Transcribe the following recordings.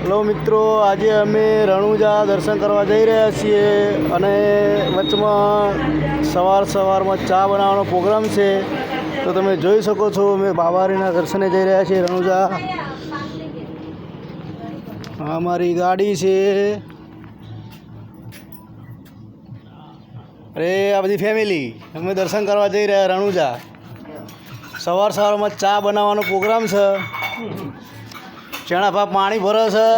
Hello મિત્રો, આજે અમે રણુજા દર્શન કરવા જઈ રહ્યા છીએ અને વચમાં સવારમાં ચા બનાવવાનો પ્રોગ્રામ છે. તો તમે જોઈ શકો છો અમે બાવારીના દર્શને જઈ રહ્યા છીએ રણુજા. અમારી ગાડી છે. અરે આ બધી ફેમિલી અમે દર્શન કરવા જઈ રહ્યા રણુજા. સવારમાં ચા બનાવવાનો પ્રોગ્રામ છે. ચણા પાણી ભરે છે.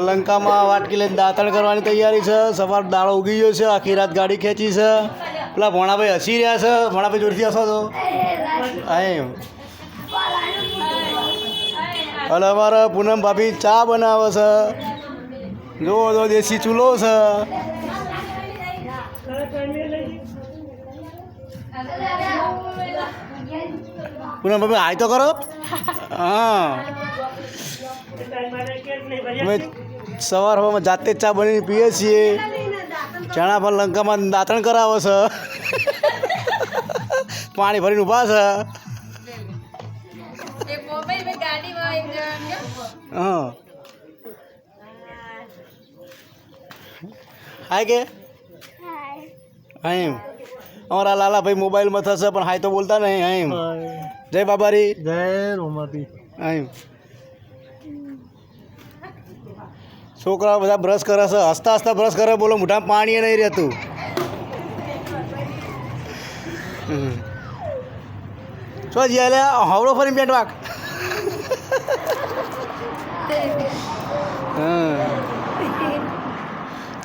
લંકામાં વાટકી લઈને દાંતણ કરવાની તૈયારી છે. સવાર દાળો ઉગી ગયો છે. આખી રાત ગાડી ખેંચી છે. પેલા ભણાભાઈ હસી રહ્યા છે. ભણાભાઈ જોરથી હસો તો એમ. અને અમારા પૂનમ ભાભી ચા બનાવે છે. જુઓ તો દેશી ચૂલો છે. પૂનમ ભાભી હાય તો કરો. હા, અમે સવારમાં જાતે ચા બનીને પીએ છીએ. ચણા પર લંકામાં દાંતણ કરાવે છે. પાણી ભરીને ઊભા છે. હા, હાય કે એમ. અમારા લાલાભાઈ મોબાઈલમાં થશે પણ હાય તો બોલતા નહીં. એમ. જય બાબારી, જય રોમાપી. એમ. છોકરાઓ બધા બ્રશ કરે છે. હસતા હસતા બ્રશ કરે. બોલો મોઢામાં પાણી નહીં રહેતું. શું જી એટલે હવડો ફરીને પેટ વાક.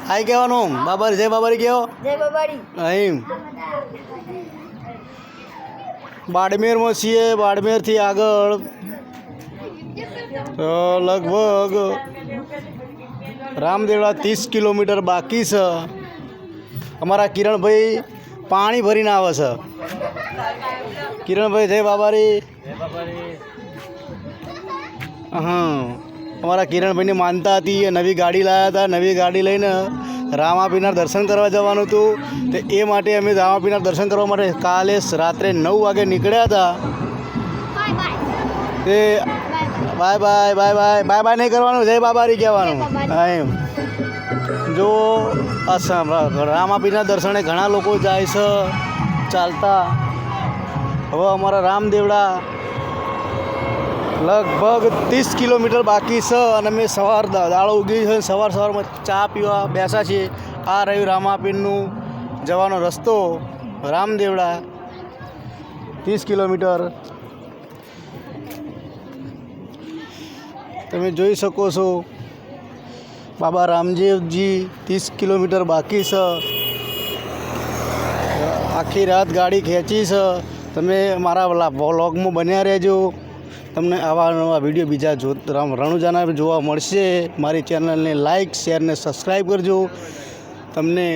હાય કહેવાનું. બાબારી, જય બાબારી કહેવો. જય બાબારી. એમ. બાડમેરમાં છીએ. બાડમેરથી આગળ લગભગ રામદેવડા 30 કિલોમીટર બાકી છે. અમારા કિરણભાઈ પાણી ભરીને આવે છે. કિરણભાઈ જય બાબારી. હા, અમારા કિરણભાઈને માનતા હતી. એ નવી ગાડી લાવ્યા હતા. નવી ગાડી લઈને રામાપીરના દર્શન કરવા જવાનું હતું. તો એ માટે અમે રામાપીરના દર્શન કરવા માટે કાલે રાત્રે 9 વાગે નીકળ્યા હતા. તે bye bye bye bye bye bye નહીં કરવાનું. જય બાબારી કહેવાનું. એમ. જો રામાપીરના દર્શને ઘણા લોકો જાય છે ચાલતા. હવે અમારા રામદેવડા લગભગ 30 કિલોમીટર બાકી છે અને અમે દાળો ઉગી છે. સવારમાં ચા પીવા બેસા છીએ. આ રહ્યું રામાપીરનું જવાનો રસ્તો. રામદેવડા 30 કિલોમીટર તમે જોઈ શકો છો. બાબા રામદેવજી 30 કિલોમીટર બાકી છે. આખી રાત ગાડી ખેંચી છે. તમે મારા વ્લોગમાં બન્યા રહેજો. તમને આવા નવા વિડીયો બીજા રણુજાના જોવા મળશે. મારી ચેનલને લાઇક, શેર ને સબસ્ક્રાઈબ કરજો. તમને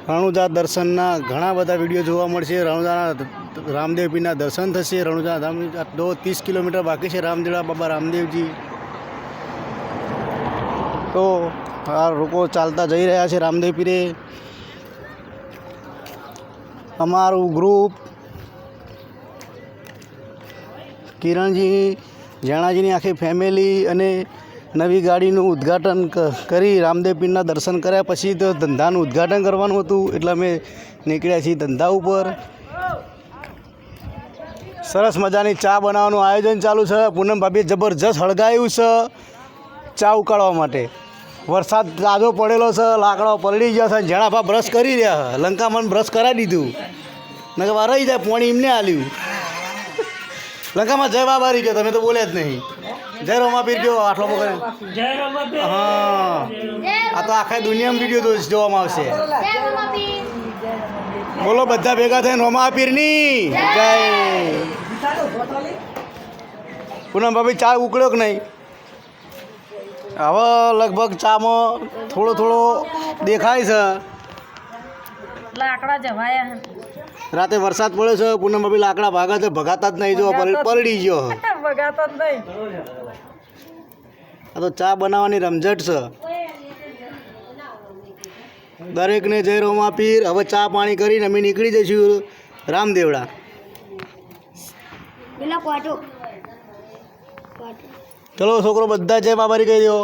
રણુજા દર્શનના ઘણા બધા વિડીયો જોવા મળશે. રણુજાના રામદેવપીરના દર્શન થશે. રણુજા 30 કિલોમીટર બાકી છે. રામદેવડા બાબા રામદેવજી. તો આ લોકો ચાલતા જઈ રહ્યા છે રામદેવપીરે. અમારું ગ્રુપ કિરણજી, જેણાજીની આખી ફેમિલી અને નવી ગાડીનું ઉદ્ઘાટન કરી રામદેવપીરના દર્શન કર્યા પછી તો ધંધાનું ઉદ્ઘાટન કરવાનું હતું. એટલે અમે નીકળ્યા છીએ ધંધા ઉપર. સરસ મજાની ચા બનાવવાનું આયોજન ચાલુ છે. પૂનમ ભાભીએ જબરજસ્ત હળગાવ્યું છે ચા ઉકાળવા માટે. વરસાદ તાજો પડેલો છે. લાકડાઓ પલળી ગયા છે. જેણાભા બ્રશ કરી રહ્યા. લંકામાં બ્રશ કરાવી દીધું. નકર રહી જાય પાણી એમને આલ્યું. લંકામાં જય બાબારી કહો. તમે તો બોલ્યા જ નહીં. જય રોમાપીર કહો. આટલો પકડે. હા, આ તો આખા દુનિયામાં વિડીયો જોવામાં આવશે. બોલો બધા ભેગા થઈને રોમાપીરની જય. પૂનમ ભાભી ચા ઉકળ્યો કે નહીં? હવે લગભગ ચામાં થોડો દેખાય છે. લાકડા જવાયા. રાતે વરસાદ પડ્યો છે. પૂનમ ભાભી લાકડા ભાગા છે. ભગાતા જ નહીં. જો પલળી ગયો. ભગાતા જ નહીં. આ તો ચા બનાવવાની રમઝટ છે. દરેકને જય રોમાપીર. હવે ચા પાણી કરીને અમે નીકળી જઈશું રામદેવડા. ચલો છોકરો બધા જય બાબારી કહી દો.